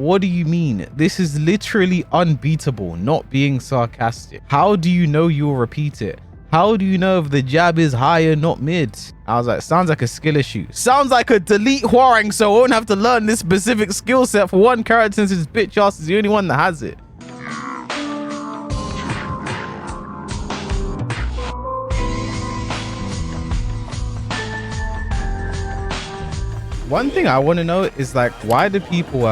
What do you mean? This is literally unbeatable, not being sarcastic. How do you know you'll repeat it? How do you know if the jab is higher, not mid? I was like, sounds like a skill issue. Sounds like a delete Hwoarang, so I won't have to learn this specific skill set for one character since his bitch ass is the only one that has it. One thing I want to know is like, why do people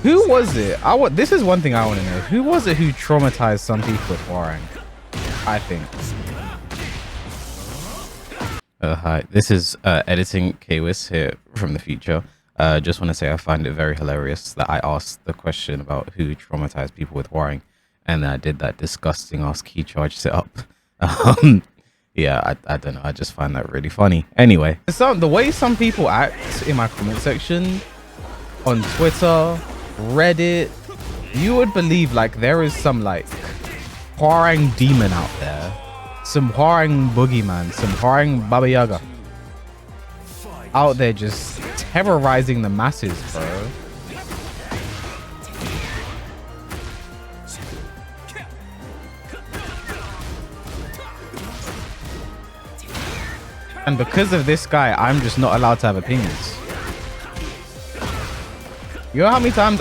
who was it? This is one thing I want to know. Who was it who traumatized some people with Hwoarang? I think. Hi, this is editing Kwis here from the future. Just want to say I find it very hilarious that I asked the question about who traumatized people with Hwoarang, and I did that disgusting ass key charge setup. Yeah, I don't know. I just find that really funny. Anyway, the way some people act in my comment section on Twitter, Reddit, you would believe like there is some like Hwoarang demon out there, some Hwoarang boogeyman, some Hwoarang Baba Yaga out there just terrorizing the masses, bro. And because of this guy, I'm just not allowed to have opinions. You know how many times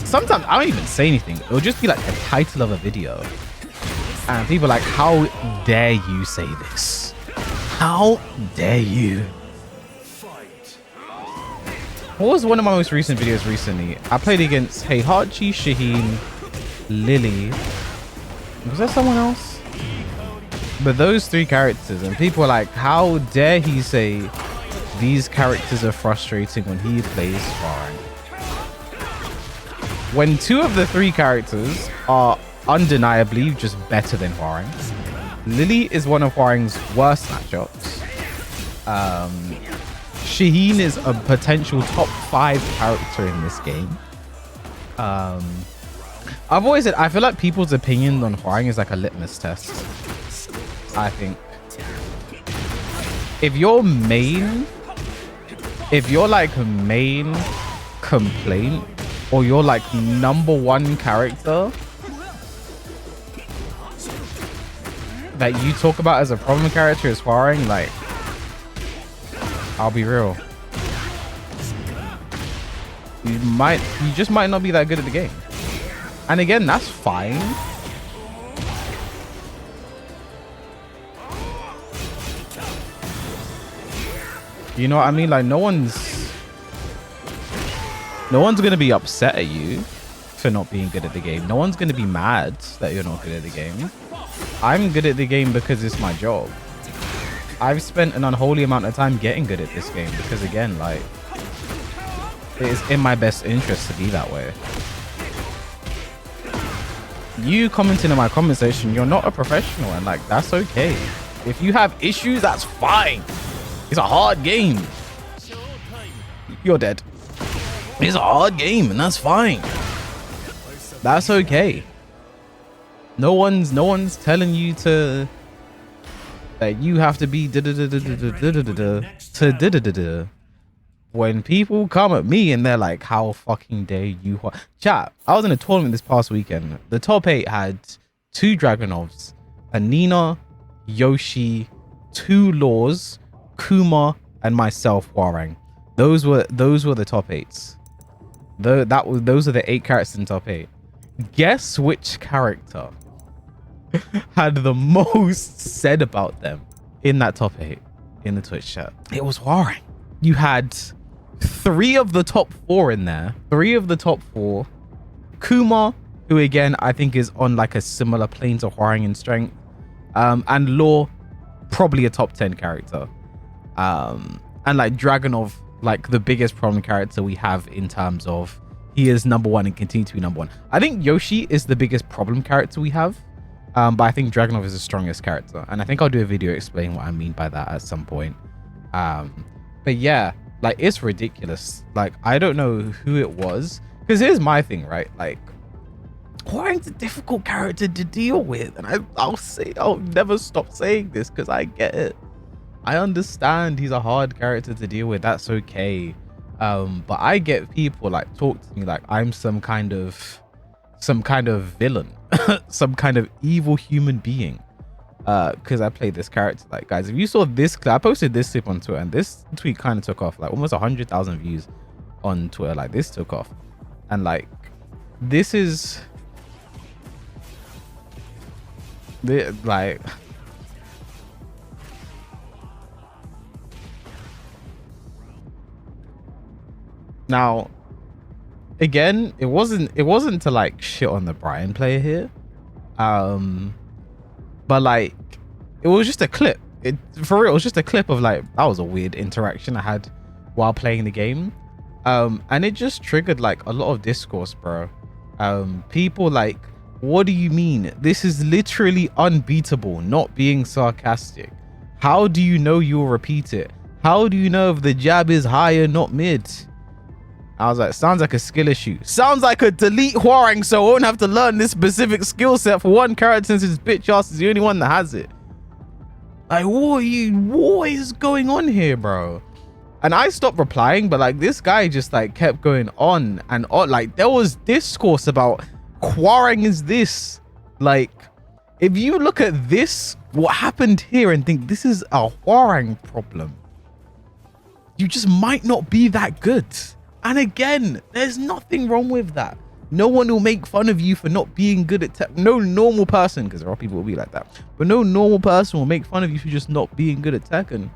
sometimes I don't even say anything. It'll just be like the title of a video. And people are like, how dare you say this? How dare you? What was one of my most recent videos recently? I played against Heihachi, Shaheen, Lily. Was there someone else? But those three characters, and people are like, how dare he say these characters are frustrating when he plays Hwoarang? When two of the three characters are undeniably just better than Hwoarang. Lily is one of Hwoarang's worst matchups. Shaheen is a potential top 5 character in this game. I've always said, I feel like people's opinion on Hwoarang is like a litmus test. I think if your main complaint or your like #1 character that you talk about as a problem character is Hwoarang, like, I'll be real, you just might not be that good at the game. And again, that's fine. You know what I mean? Like, no one's gonna be upset at you for not being good at the game. No one's gonna be mad that you're not good at the game. I'm good at the game because it's my job. I've spent an unholy amount of time getting good at this game because, again, like, it is in my best interest to be that way. You commenting in my comment section, you're not a professional, and like, that's okay. If you have issues, that's fine. It's a hard game. You're dead. It's a hard game, and that's fine. That's okay. No one's telling you to that you have to be when people come at me and they're like, how fucking dare you? Chat, I was in a tournament this past weekend. The top 8 had 2 Dragunovs, a Nina, Yoshi, 2 Laws, Kuma, and myself, Hwoarang. Those were the top 8s. Those are the 8 characters in top 8. Guess which character had the most said about them in that top 8 in the Twitch chat? It was Hwoarang. You had 3 of the top 4 in there. 3 of the top 4. Kuma, who again I think is on like a similar plane to Hwoarang in strength, and Law, probably a top 10 character. And like Dragunov, like the biggest problem character we have in terms of he is #1 and continue to be #1. I think Yoshi is the biggest problem character we have, but I think Dragunov is the strongest character, and I think I'll do a video explaining what I mean by that at some point. But yeah, like, it's ridiculous. Like, I don't know who it was, because here's my thing, right? Like, Hwoarang's a difficult character to deal with, and I'll never stop saying this because I get it. I understand he's a hard character to deal with. That's okay. But I get people like talk to me like I'm some kind of villain, some kind of evil human being, because I played this character. Like, guys, if you saw this clip, I posted this clip on Twitter, and this tweet kind of took off, like almost 100,000 views on Twitter. Like, this took off, and like this is like now again, it wasn't to like shit on the Brian player here, but like it was just a clip. For real, it was just a clip of like, that was a weird interaction I had while playing the game, and it just triggered like a lot of discourse, bro. People like, what do you mean? This is literally unbeatable, not being sarcastic. How do you know you'll repeat it? How do you know if the jab is higher, not mid? I was like, sounds like a skill issue. Sounds like a delete Hwoarang, so I won't have to learn this specific skill set for one character since his bitch ass is the only one that has it. Like, what is going on here, bro? And I stopped replying, but like this guy just like kept going on and on. Like, there was discourse about Hwoarang is this. Like, if you look at this, what happened here, and think this is a Hwoarang problem, you just might not be that good. And again, there's nothing wrong with that. No one will make fun of you for not being good at Tekken. No normal person, because there are people who will be like that, but no normal person will make fun of you for just not being good at Tekken,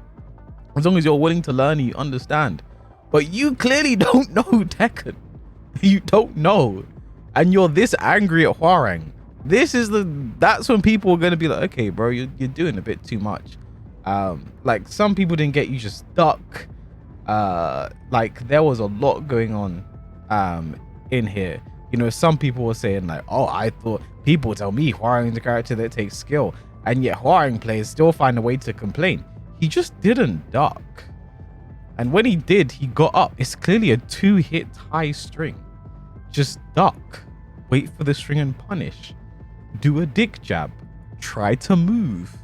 as long as you're willing to learn and you understand. But you clearly don't know Tekken. You don't know, and you're this angry at Hwoarang. That's when people are going to be like, okay, bro, you're doing a bit too much. Like, some people didn't get you just stuck. Like, there was a lot going on in here. You know, some people were saying like, oh, I thought, people tell me Hwoarang is a character that takes skill, and yet Hwoarang players still find a way to complain. He just didn't duck, and when he did, he got up. It's clearly a 2-hit high string. Just duck, wait for the string and punish, do a dick jab, try to move.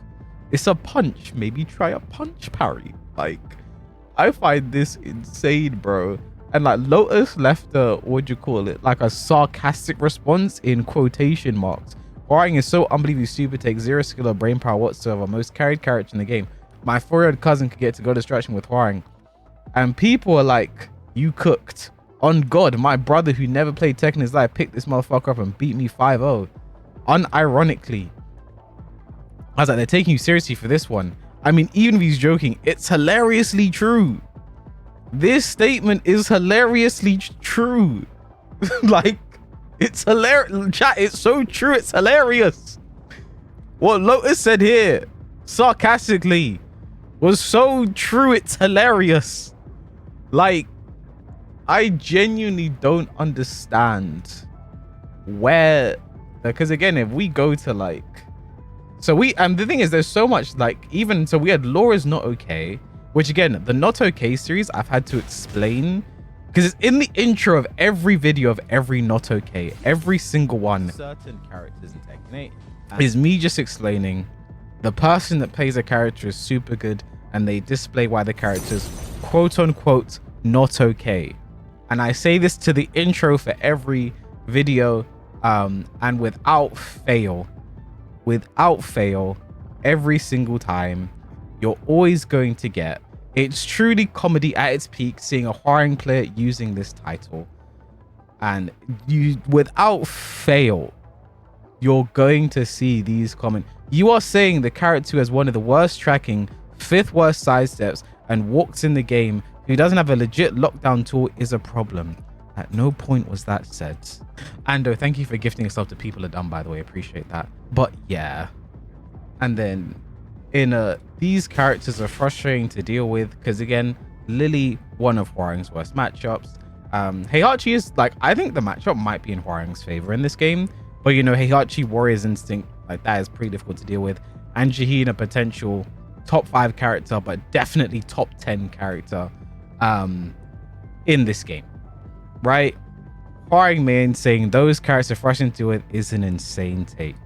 It's a punch, maybe try a punch parry. Like, I find this insane, bro. And like, Lotus left a, what do you call it, like a sarcastic response in quotation marks. Hwoarang is so unbelievably stupid, takes zero skill or brain power whatsoever, most carried character in the game. My 4-year-old cousin could get to go destruction with Hwoarang. And people are like, you cooked. On God, my brother who never played Tekken in his life picked this motherfucker up and beat me 5-0. Unironically. I was like, they're taking you seriously for this one. I mean, even if he's joking, it's hilariously true. This statement is hilariously true. Like, it's hilarious. Chat, it's so true, it's hilarious. What Lotus said here, sarcastically, was so true, it's hilarious. Like, I genuinely don't understand where, because again, if we go to like, so we, and the thing is, there's so much, like, even so we had Laura's Not Okay, which again, the Not Okay series I've had to explain, because it's in the intro of every video of every Not Okay, every single one. Certain characters in Tekken 8 is me just explaining the person that plays a character is super good, and they display why the character's quote unquote not okay. And I say this to the intro for every video, and without fail, every single time, you're always going to get, it's truly comedy at its peak seeing a Hwoarang player using this title, and you, without fail, you're going to see these comments. You are saying the character who has one of the worst tracking, 5th worst sidesteps, and walks in the game, who doesn't have a legit lockdown tool, is a problem. At no point was that said. Ando, thank you for gifting yourself to People Are Dumb, by the way, appreciate that. But yeah, and then these characters are frustrating to deal with, because again, Lily, one of Hwoarang's worst matchups. Heihachi is, like, I think the matchup might be in Hwoarang's favor in this game, but you know, Heihachi Warrior's Instinct, like, that is pretty difficult to deal with. And Shaheen, a potential top 5 character, but definitely top 10 character in this game, right? Hwoarang main saying those characters are frustrating to deal with is an insane take.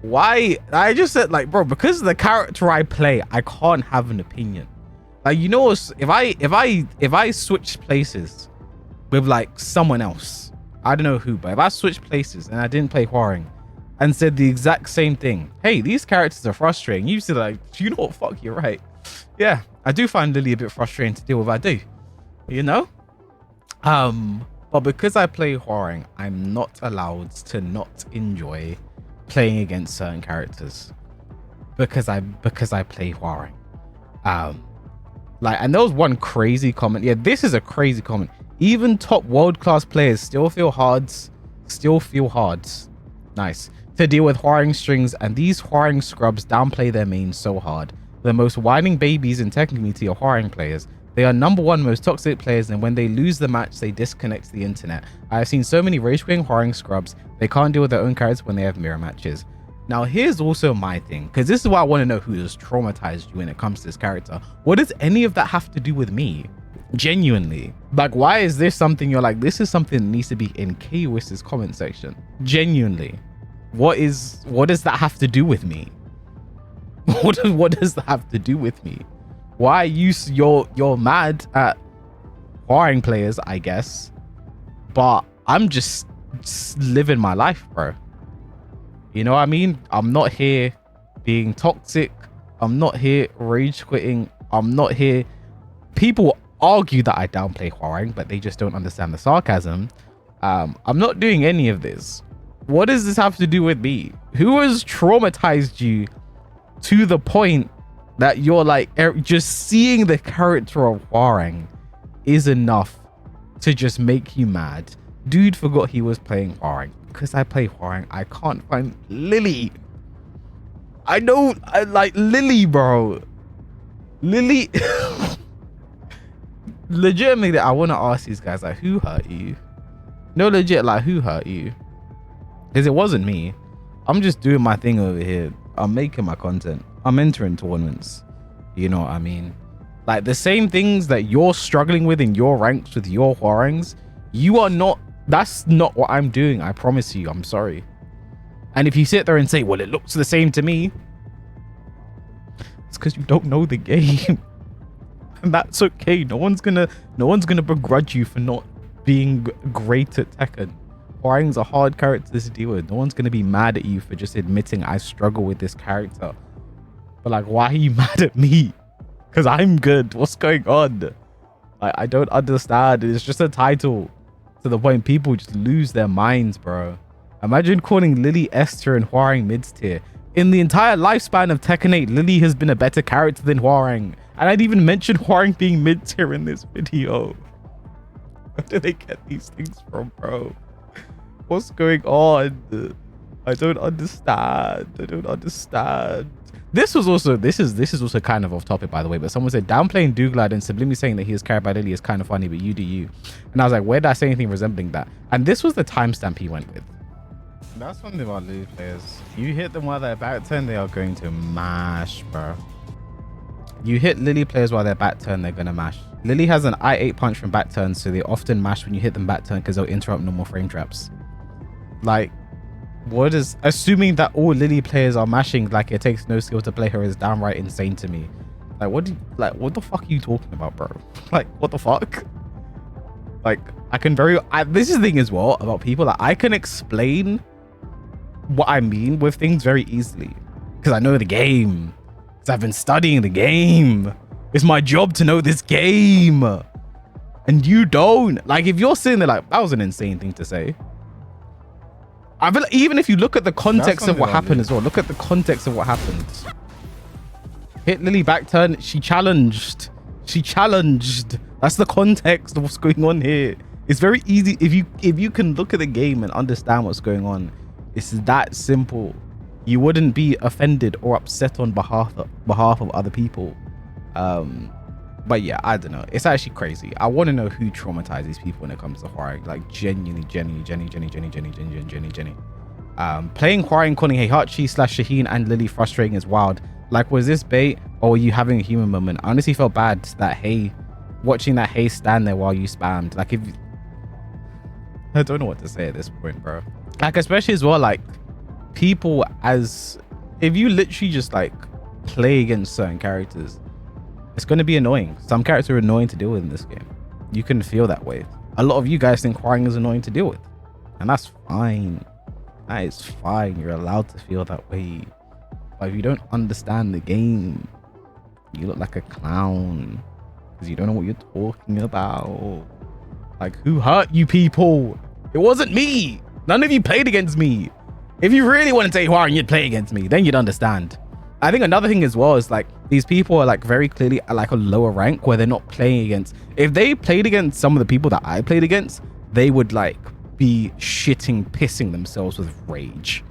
Why? I just said, like, bro, because of the character I play, I can't have an opinion. Like, you know what? If I switch places with like someone else, I don't know who, but if I switched places and I didn't play Hwoarang and said the exact same thing, hey, these characters are frustrating, you said like, you know what? Fuck, you're right. Yeah, I do find Lily a bit frustrating to deal with. I do, you know. But because I play Hwoarang, I'm not allowed to not enjoy playing against certain characters because I play Hwoarang. Like, and there was one crazy comment. Yeah, this is a crazy comment. Even top world-class players still feel hard nice to deal with Hwoarang strings, and these Hwoarang scrubs downplay their mains so hard. The most whining babies in Tekken community are Hwoarang players. They are #1 most toxic players, and when they lose the match, they disconnect the internet. I have seen so many rage-quitting Hwoarang scrubs. They can't deal with their own characters when they have mirror matches. Now, here's also my thing, because this is why I want to know who has traumatized you when it comes to this character. What does any of that have to do with me? Genuinely. Like, why is this something you're like, this is something that needs to be in K-Wiss's comment section? Genuinely. What does that have to do with me? What does that have to do with me? Why you're mad at Hwoarang players, I guess, but I'm just living my life, bro. You know what I mean? I'm not here being toxic. I'm not here rage quitting. I'm not here. People argue that I downplay Hwoarang, but they just don't understand the sarcasm. I'm not doing any of this. What does this have to do with me? Who has traumatized you to the point that you're like, just seeing the character of Hwoarang is enough to just make you mad? Dude forgot he was playing Hwoarang. Because I play Hwoarang, I can't find Lily. I like Lily, bro. Lily. Legitimately, I want to ask these guys, like, who hurt you? No, legit, like, who hurt you? Because it wasn't me. I'm just doing my thing over here. I'm making my content. I'm entering tournaments. You know what I mean? Like, the same things that you're struggling with in your ranks with your Hwoarangs, you are not. That's not what I'm doing. I promise you. I'm sorry. And if you sit there and say, well, it looks the same to me, it's because you don't know the game. And that's okay. No one's gonna begrudge you for not being great at Tekken. Hwoarang's a hard character to deal with. No one's gonna be mad at you for just admitting I struggle with this character. But like, why are you mad at me? Because I'm good. What's going on? Like, I don't understand. It's just a title. To the point people just lose their minds, bro. Imagine calling Lily S tier and Hwoarang mid tier. In the entire lifespan of Tekken 8, Lily has been a better character than Hwoarang. And I'd even mention Hwoarang being mid tier in this video. Where do they get these things from, bro? What's going on? I don't understand. I don't understand. This is also kind of off topic, by the way, but someone said downplaying Douglad and subliminally saying that he is carried by Lily is kind of funny, but you do you. And I was like, where did I say anything resembling that? And this was the timestamp he went with. That's one thing about Lily players. You hit them while they're back turn, they are going to mash, bro. You hit Lily players while they're back turn, they're gonna mash. Lily has an I8 punch from back turn, so they often mash when you hit them back turn because they'll interrupt normal frame traps. Like, what is, assuming that all Lily players are mashing like it takes no skill to play her is downright insane to me. Like, what the fuck are you talking about, bro? Like, what the fuck? Like, this is the thing as well about people, that I can explain what I mean with things very easily because I know the game, because I've been studying the game. It's my job to know this game, and you don't. Like, if you're sitting there like, that was an insane thing to say. I feel like even if you look at the context of what happened as well, look at the context of what happened. Hit Lily back turn. She challenged. That's the context of what's going on here. It's very easy if you can look at the game and understand what's going on. It's that simple. You wouldn't be offended or upset on behalf of other people. But yeah, I don't know. It's actually crazy. I want to know who traumatizes people when it comes to Hwoarang. Like, genuinely. Playing Hwoarang, calling Heihachi/Shaheen and Lily frustrating is wild. Like, was this bait or were you having a human moment? I honestly felt bad that watching that stand there while you spammed. Like, I don't know what to say at this point, bro. Like, especially as well, like, if you literally just like play against certain characters It's going to be annoying. Some characters are annoying to deal with in this game. You can feel that way. A lot of you guys think Hwoarang is annoying to deal with, and that's fine. That is fine. You're allowed to feel that way. But if you don't understand the game, you look like a clown because you don't know what you're talking about. Like, who hurt you people? It wasn't me. None of you played against me. If you really want to take Hwoarang, you'd play against me. Then you'd understand. I think another thing as well is like these people are like very clearly at like a lower rank where they're not playing against. If they played against some of the people that I played against, they would like be pissing themselves with rage.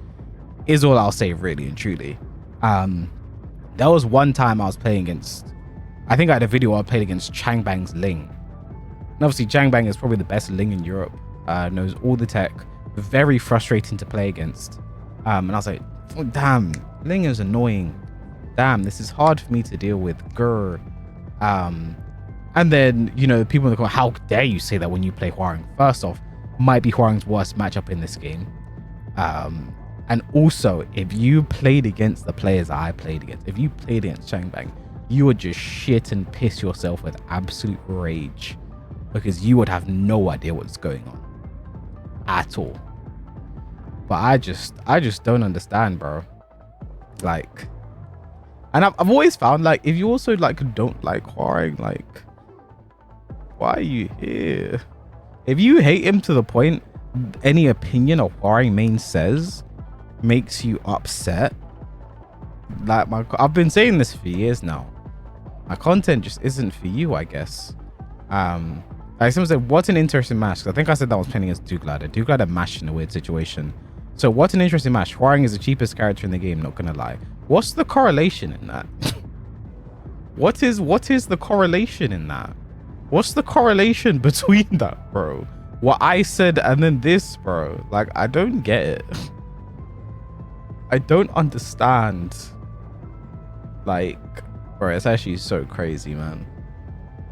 Is all I'll say, really and truly. There was one time I was playing against, I think I had a video where I played against Changbang's Ling. And obviously Changbang is probably the best Ling in Europe, knows all the tech, very frustrating to play against. And I was like, oh, damn, Ling is annoying. Damn, this is hard for me to deal with. Grr. And then, you know, people in the comment, how dare you say that when you play Hwoarang? First off, might be Hwoarang's worst matchup in this game. And also, if you played against the players I played against, if you played against Changbang, you would just shit and piss yourself with absolute rage because you would have no idea what's going on at all. But I just don't understand, bro. Like, and I've always found, like, if you also like don't like Hwoarang, like, why are you here? If you hate him to the point any opinion of Hwoarang main says makes you upset, like, I've been saying this for years now, my content just isn't for you, I guess. Like someone said, what an interesting match. I think I said that I was playing against Douglader. Douglader mashed in a weird situation. So what an interesting match. Hwoarang is the cheapest character in the game, not gonna lie. What's the correlation in that? What is the correlation in that? What's the correlation between that, bro? What I said and then this, bro. Like, I don't get it. I don't understand. Like, bro, it's actually so crazy, man.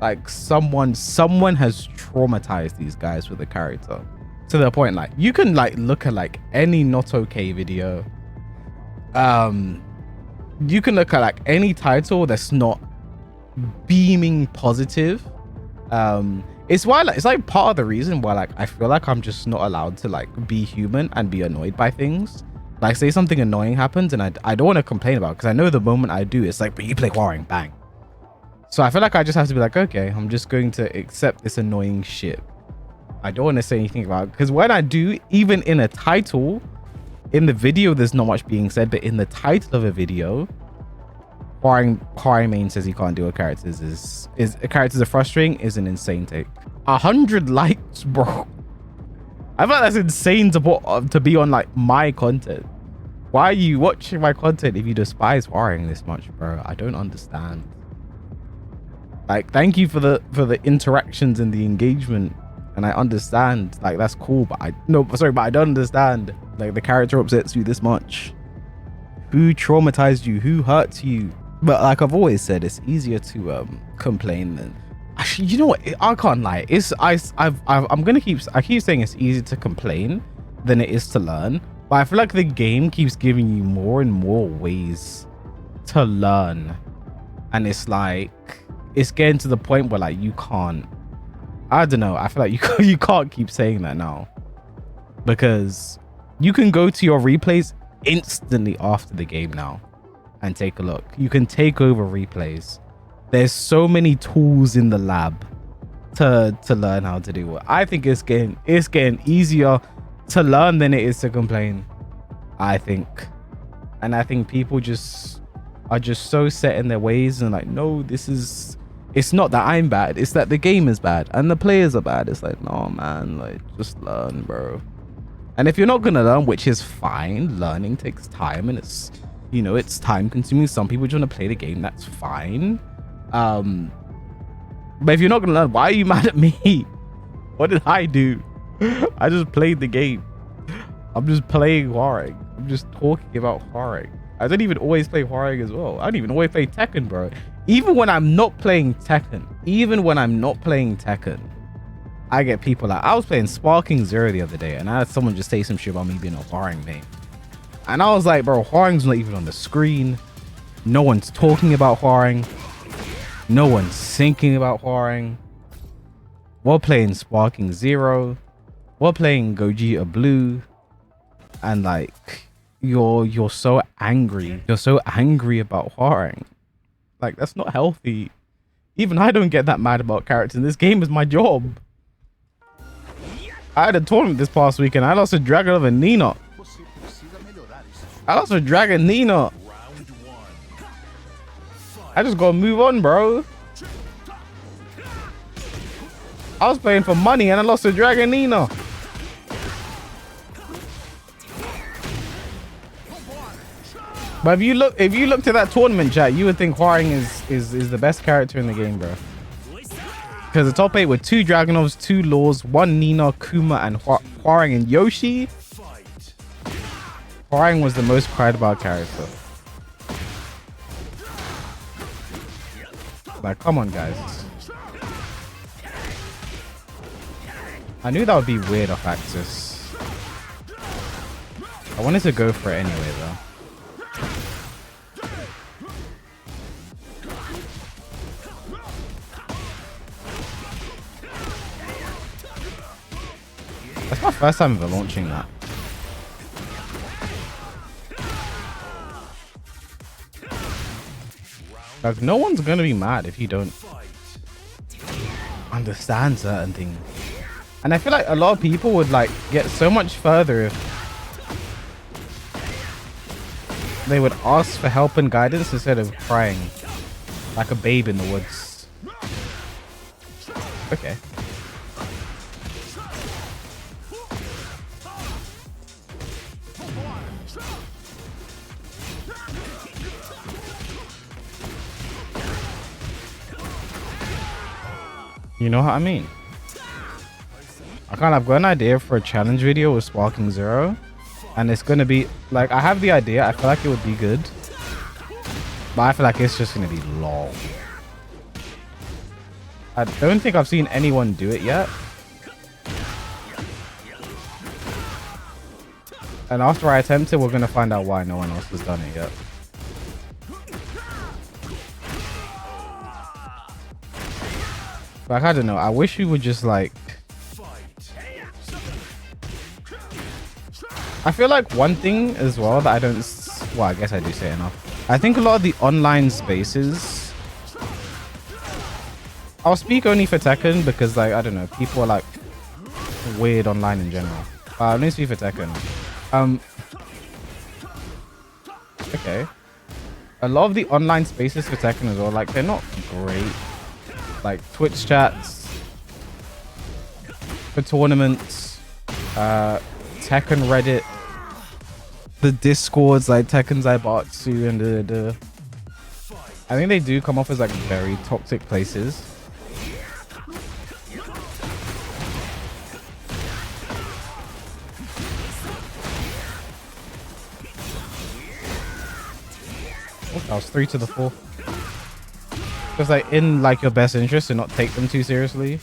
Like, someone has traumatized these guys with the character to the point, like, you can like look at like any not okay video. You can look at like any title that's not beaming positive. It's why, like, it's like part of the reason why, like, I feel like I'm just not allowed to like be human and be annoyed by things. Like, say something annoying happens and I don't want to complain about it because I know the moment I do, it's like, but you play Hwoarang, bang. So I feel like I just have to be like, okay, I'm just going to accept this annoying shit. I don't want to say anything about it because when I do, even in a title, in the video, there's not much being said, but in the title of a video, Hwoarang main says he can't do a characters is characters are frustrating is an insane take. 100 likes, bro. I feel like that's insane to be on like my content. Why are you watching my content if you despise Hwoarang this much, bro? I don't understand. Like, thank you for the interactions and the engagement, and I understand, like, that's cool, but I don't understand, like, the character upsets you this much. Who traumatized you? Who hurts you? But like I've always said, it's easier to complain than, actually, you know what, I can't lie, I keep saying it's easier to complain than it is to learn, but I feel like the game keeps giving you more and more ways to learn, and it's like, it's getting to the point where, like, you can't, I don't know, I feel like you can't keep saying that now, because you can go to your replays instantly after the game now and take a look. You can take over replays. There's so many tools in the lab to learn how to do it. I think it's getting easier to learn than it is to complain, I think. And I think people are just so set in their ways and like, no, it's not that I'm bad, it's that the game is bad and the players are bad. It's like, no, man, like, just learn, bro. And if you're not gonna learn, which is fine, learning takes time and it's, you know, it's time consuming. Some people just want to play the game, that's fine. But if you're not gonna learn, why are you mad at me? What did I do? I just played the game. I'm just playing Hwoarang. I'm just talking about Hwoarang. I don't even always play Hwoarang as well. I don't even always play Tekken, bro. Even when I'm not playing Tekken, I get people like, I was playing Sparking Zero the other day and I had someone just say some shit about me being a Hwoarang main. And I was like, bro, Hwoarang's not even on the screen. No one's talking about Hwoarang. No one's thinking about Hwoarang. We're playing Sparking Zero. We're playing Gogeta Blue. And like, you're so angry. You're so angry about Hwoarang. Like, that's not healthy. Even I don't get that mad about characters. This game is my job. I had a tournament this past weekend. I lost a Dragon of a Nina. I lost a Dragon Nina. I just gotta move on, bro. I was playing for money and I lost a Dragon Nina. But if you look to that tournament chat, you would think Hwoarang is the best character in the game, bro. Because the top 8 were 2 Dragonovs, 2 Laws, 1 Nina, Kuma, and Hwoarang and Yoshi. Hwoarang was the most cried about character. Like, come on, guys. I knew that would be weird off Axis. I wanted to go for it anyway, though. That's my first time ever launching that. Like, no one's gonna be mad if you don't understand certain things. And I feel like a lot of people would like get so much further if they would ask for help and guidance instead of crying like a babe in the woods. Okay. You know what I mean? I've got an idea for a challenge video with Sparking Zero. And it's going to be, like, I have the idea. I feel like it would be good. But I feel like it's just going to be long. I don't think I've seen anyone do it yet. And after I attempt it, we're going to find out why no one else has done it yet. Like, I don't know. I wish we would just, like... I feel like one thing as well that I don't... Well, I guess I do say enough. I think a lot of the online spaces... I'll speak only for Tekken because, like, I don't know. People are, like, weird online in general. Let me speak for Tekken. Okay. A lot of the online spaces for Tekken as well, like, they're not great. Like Twitch chats for tournaments, Tekken Reddit, the discords like Tekken Zaibatsu and I think they do come off as like very toxic places. Oh, that was 3 to the 4. Because like in like your best interest to not take them too seriously.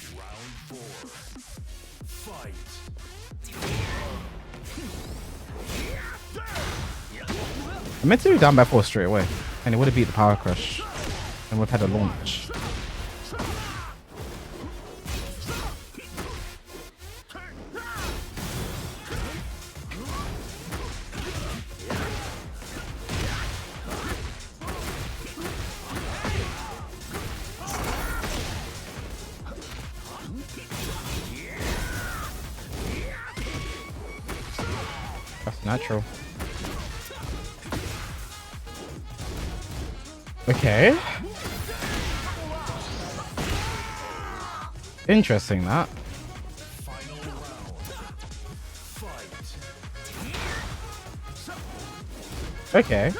I meant to be down by 4 straight away, and it would have beat the Power Crush, and we've had a launch. Natural. Okay. Interesting that. Okay.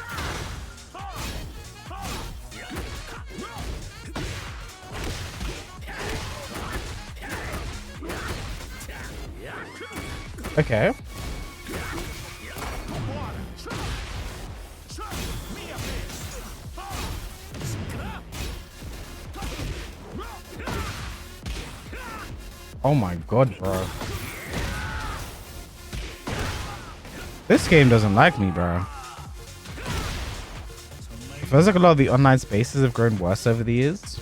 Okay. Oh my god, bro. This game doesn't like me, bro. It feels like a lot of the online spaces have grown worse over the years.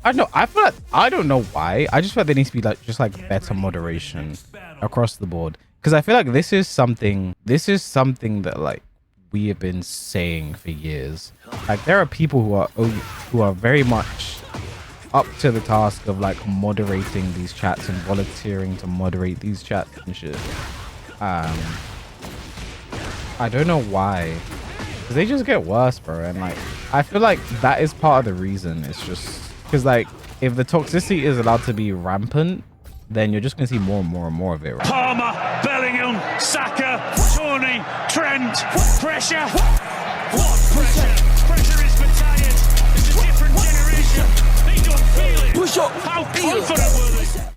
I don't know. I feel like I don't know why. I just feel like there needs to be like just like better moderation across the board. Because I feel like this is something that like we have been saying for years. Like there are people who are very much up to the task of like moderating these chats and volunteering to moderate these chats and shit. I don't know why. They just get worse, bro. And like I feel like that is part of the reason. It's just because like if the toxicity is allowed to be rampant, then you're just gonna see more and more and more of it, right? Palmer, Bellingham, Saka, Tony, Trent, pressure. What pressure? Pressure is for tired. It's a different generation. They don't feel it. Push up. How confident